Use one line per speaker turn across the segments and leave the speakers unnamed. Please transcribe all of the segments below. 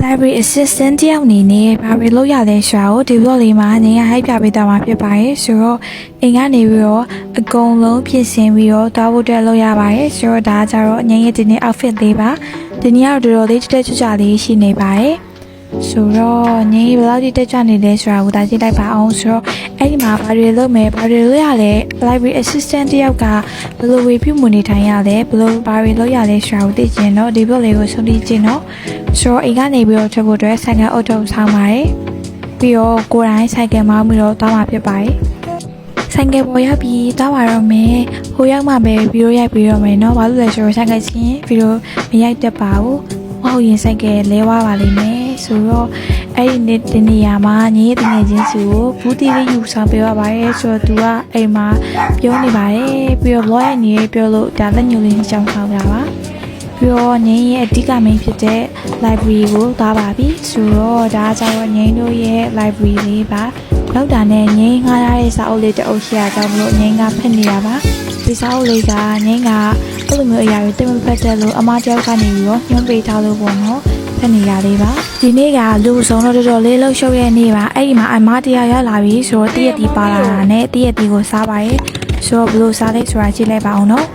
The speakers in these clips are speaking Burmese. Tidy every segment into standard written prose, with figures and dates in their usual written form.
Library assistant တယောက်အနေနဲ့ဘာတွေလုပ်ရလဲဆိုတာကိုဒီvlogလေးမှာငင်းရဟိုက်ပြပေးသွားမှာဖြစ်ပါတယ်ဆိုတော့အိမ်ကနေပြီးတော့အကုန်လုံးပြင်ဆင်ပြီးတော့တောက်ဖို့အတွက်လုပ်ရပါတယ်ဆိုတော့ဒါကြတော့ငင်းရဲ့ဒီနေ့ outfit လေးပါဒီနေ့ကတော့တော်တော်လေးတက်ကြွကြွလေးရှိနေပါတယ်ဆိုတော့ငင်းဘယ်လောက်ထိတက်ကြွနေလဲဆိုတာကိုဒါကြည့်လိုက်ပါအောင်ဆိုတော့အဲ့ဒီမှာဘာတွေလုပ်မယ်ဘာတွေလုပ်ရလဲ library assistant တယောက်ကဘယ်လိုဝေပြုမှုနေထိုင်ရလဲဘယ်လိုဘာတွေလုပ်ရလဲဆိုတာကိုသိချင်တော့ဒီvlogလေးကိုဆုံးဖြတ်ကြည့်နော်ဆိုတော့အိမ်ကနေပြီးတော့ထွက်ဖို့အတွက်ဆိုင်ကယ်အော်တိုဆောင်းပါတယ်ပြီးတော့ကိုယ်တိုင်ဆိုင်ကယ်မောင်းပြီးတော့တောင်းမှာဖြစ်ပါတယ်ဆိုင်ကယ်ပေါ်ရောက်ပြီးတောင်းပါတော့မယ်ဟိုရောက်မှပဲဗီဒီယိုရိုက်ပြီးတော့မယ်နော်ဘာလို့လဲဆိုတော့ဆိုင်ကယ်ချင်းဗီဒီယိုမရိုက်တတ်ပါဘူးမဟုတ်ရင်ဆိုင်ကယ်လဲဝါပါလိမ့်မယ်ဆိုတော့အဲ့ဒီနေရာမှာညီရဲ့တငယ်ချင်းစီကိုဘူးတီလေးယူဆောင်ပေးပါပါတယ်ဆိုတော့သူကအိမ်မှာပြောနေပါတယ်ပြီးတော့ vlog ရဲ့ညီရဲ့ပြောလို့ဒါလက်ညှိုးလေးကြောင်းဆောင်ကြပါပြီးတော့ငင်းရဲ့အဓိက main ဖြစ်တဲ့ library ကိုသွားပါပြီဆိုတော့ဒါကြတော့ငင်းတို့ရဲ့ library လေးပါလောက်တာနဲ့ငင်းငှားရတဲ့စာအုပ်လေးတအုပ်ရှိရကြောင်းမလို့ငင်းကဖတ်နေရပါဒီစာအုပ်လေးကငင်းကအဲ့လိုမျိုးအရာတွေတိတ်မဖတ်တဲ့လို့အမတယောက်ကနေပြီးတော့ညွှန်ပေးထားလို့ပေါ့နော်ဖတ်နေရလေးပါဒီနေ့ကလူဆုံးတော့တော်တော်လေးလှုပ်ရှုပ်ရဲ့နေ့ပါအဲ့ဒီမှာအမတရားရောက်လာပြီဆိုတော့တရက်တီပါလာတာနဲ့တရက်တီကိုစားပါရဲ့ဆိုတော့ဘလို့စားလိုက်ဆိုတာကြည့်လိုက်ပါအောင်နော်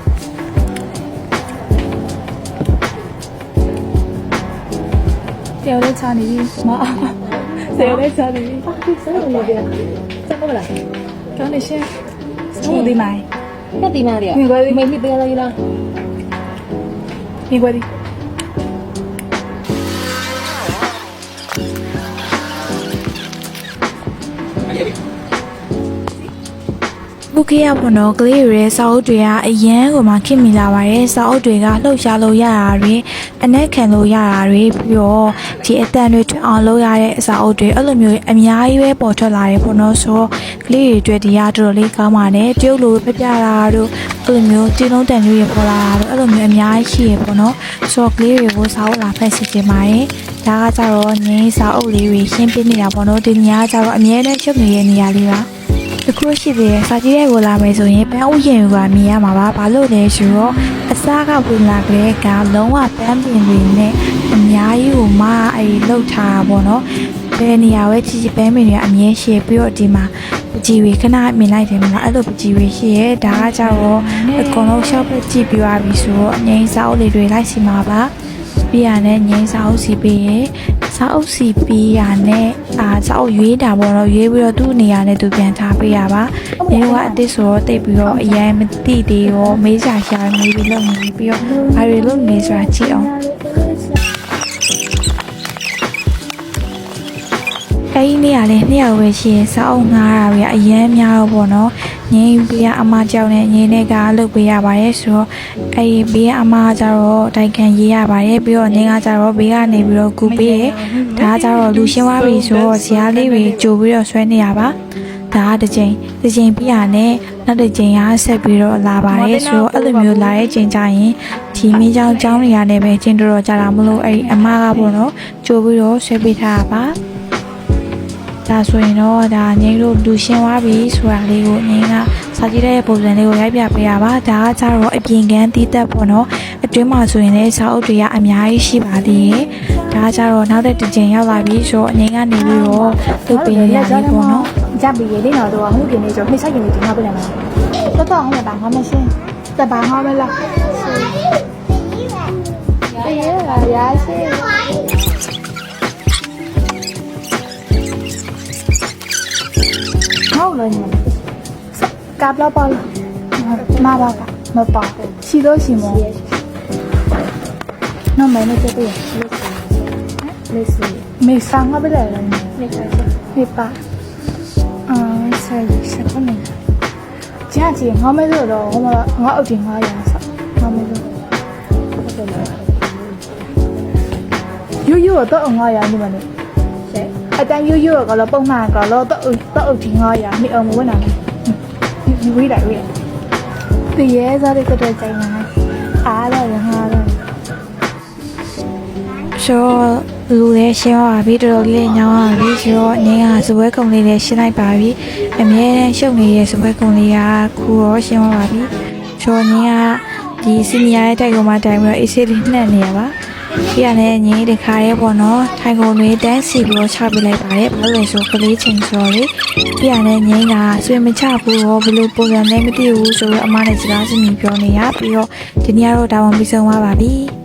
谁有在查你妈？谁有在查你？
什么东西？怎么了？
刚那些，我得买，
那地哪里？
美国的，
没别的了。
美国的。ဘုခေရပေါ်တော့ကလေးတွေရဲ့စာအုပ်တွေကအရန်ကိုမှခင်မိလာပါတယ်စာအုပ်တွေကလှုပ်ရှားလို့ရတာတွေအနက်ခံလို့ရတာတွေပြီးတော့ဒီအတန်တွေထွက်အောင်လုပ်ရတဲ့စာအုပ်တွေအဲ့လိုမျိုးအများကြီးပဲပေါ်ထွက်လာတယ်ပေါ့နော်ဆိုတော့ကလေးတွေအတွက်တရားတော်တော်လေးကောင်းပါတယ်တရုတ်လိုပြပြတာတို့အဲ့လိုမျိုးတင်းလုံးတန်လေးတွေပေါ်လာတာတို့အဲ့လိုမျိုးအများကြီးရှိရပေါ့နော်ဆိုတော့ကလေးတွေကိုစာအုပ်လာဖတ်စီချင်ပါတယ်ဒါကကြတော့ငင်းစာအုပ်လေးတွေရှင်းပြနေတာပေါ့နော်ဒီညကကြတော့အမြဲတမ်းချုပ်နေတဲ့နေရာလေးပါတခုရှိသေးတယ်စာကြည့်တဲ့ကိုလာမယ်ဆိုရင်ပန်းဥယျာဉ်ကမြင်ရမှာပါဘာလို့လဲဆိုတော့အစားကဝင်လာကြတဲ့ကလုံးဝပန်းပင်တွေနဲ့အများကြီးကိုမအဲ့လောက်ထားတာပေါ့နော်ဘယ်နေရာပဲချီချီပန်းပင်တွေအမြဲရှိပြီးတော့ဒီမှာပကြီးတွေခဏမြင်လိုက်တယ်မလားအဲ့လိုပကြီးတွေရှိရဲဒါကကြတော့အကုန်လုံးရှောက်ပဲကြည့်ပြီးသွားပြီဆိုတော့ငိမ့်စာအုပ်လေးတွေလိုက်စီမှာပါပြီးရတဲ့ငိမ့်စာအုပ်စီပေးရဲစာအုပ်စီပြီးရနဲ့စာအုပ်ရွေးတာပေါ့နော်ရွေးပြီးတော့သူ့နေရာနဲ့သူပြန်ထားပေးရပါဒီလိုကအစ်စ်ဆိုတော့တိတ်ပြီးတော့အရင်မသိသေးရောမေးစာရှာမေးပြီးလုပ်နေပြီးတော့ဘာတွေလုပ်နေဆိုတာကြည့်အောင်အဲ့ဒီနေရာလေးနှစ်ယောက်ပဲရှိရင်စာအုပ်ငှားတာပဲအရင်များတော့ပေါ့နော်ငင်းပေးရအမကြောက်နဲ့ငင်းနဲ့ကလုပ်ပေးရပါတယ်ဆိုတော့အဲ့ဒီဘေးကအမကျတော့တိုင်ခံရေးရပါတယ်ပြီးတော့ငင်းကကျတော့ဘေးကနေပြီးတော့ကူပေးရဒါကကျတော့လူရှင်းသွားပြီဆိုတော့ဇာတ်လေးတွေကြိုပြီးတော့ဆွဲနေရပါဒါကတစ်ချိန်ပြရနဲ့နောက်တစ်ချိန်ကဆက်ပြီးတော့လာပါတယ်ဆိုတော့အဲ့လိုမျိုးလာတဲ့ချိန်ကျရင်ဒီမင်းเจ้าเจ้าနေရာနဲ့ပဲချင်းတော်ကြတာမလို့အဲ့ဒီအမကပေါ့နော်ကြိုပြီးတော့ဆွဲပေးထားပါဒါဆိုရင်တော့ဒါငိမ့်တို့လူရှင်းသွားပြီဆိုတာလေးကိုငိမ့်ကစာကြည့်တဲ့ပုံစံလေးကိုရိုက်ပြပေးရပါဒါကကြတော့အပြင်ကန်းတီးတက်ပေါ့နော်အတွင်းမှာဆိုရင်လည်းစာအုပ်တွေကအများကြီးရှိပါသေးတယ်ဒါကကြတော့နောက်တစ်ချိန်ရောက်လာပြီဆိုတော့ငိမ့်ကနေပြီးတော့လုပ်ပေးရတာလေးပေါ့နော်
ကြပြီလေနော်တော့ဟုတ်တယ်နေကြောနှိမ့်ဆိုင်ကနေဒီမှာပြတယ်မှာတော်တော်ဟောမှာပါဟောမရှင်းတပါဟောမလားအေးရရှိဟုတ်လို့ညကပ်လာပါမပါကမပါရှိလို့ရှိမနော်မင်းတို့တဲ့မေးဆောင်ငါပဲလေမေးပါဆက်ကနေကြာကြည့်ငါမဲလို့တော့ဟိုမှာငါအုပ်တင်ငါရအောင်ငါမဲလို့ရိုးတော့ငါရနေမလို့အတန်းရိုးကတော့ပုံမှန်ကတော့တော့အုပ်တင်ငါရမိအောင်မဝင်နိုင်ဘူးဝေးတယ်တရေစားတဲ့တော့ကြိုင်နေအားတော့ငါတော့
ဆိုလူလည်းရှင်းသွားပြီတော်တော်လေးညောင်းသွားပြီဆိုတော့ငင်းကစပွဲကုံလေးလည်းရှင်းလိုက်ပါပြီအမြဲတမ်းရှုပ်နေတဲ့စပွဲကုံလေးကခုတော့ရှင်းသွားပါပြီဆိုတော့ငင်းက ဒီစီနီယာရဲ့တိုက်ကုန်းမှာတိုင်ပြီးတော့အေးဆေးလေးနှက်နေရပါပြရတဲ့ငင်းတခါရဲပေါ့နော်ထိုင်ကုန်တွေတန်းစီပြီးတော့ချပြလိုက်ပါတယ်ဘာလို့လဲဆိုကလေးချင်းဆိုတော့လေပြရတဲ့ငင်းကဆွေမချဘူးရောဘလို့ပုံစံနဲ့မသိဘူးဆိုတော့အမနဲ့စကားစမြည်ပြောနေရပြီးတော့ဒီနေ့ကတော့ဒါမှမပြီးဆုံးပါပြီ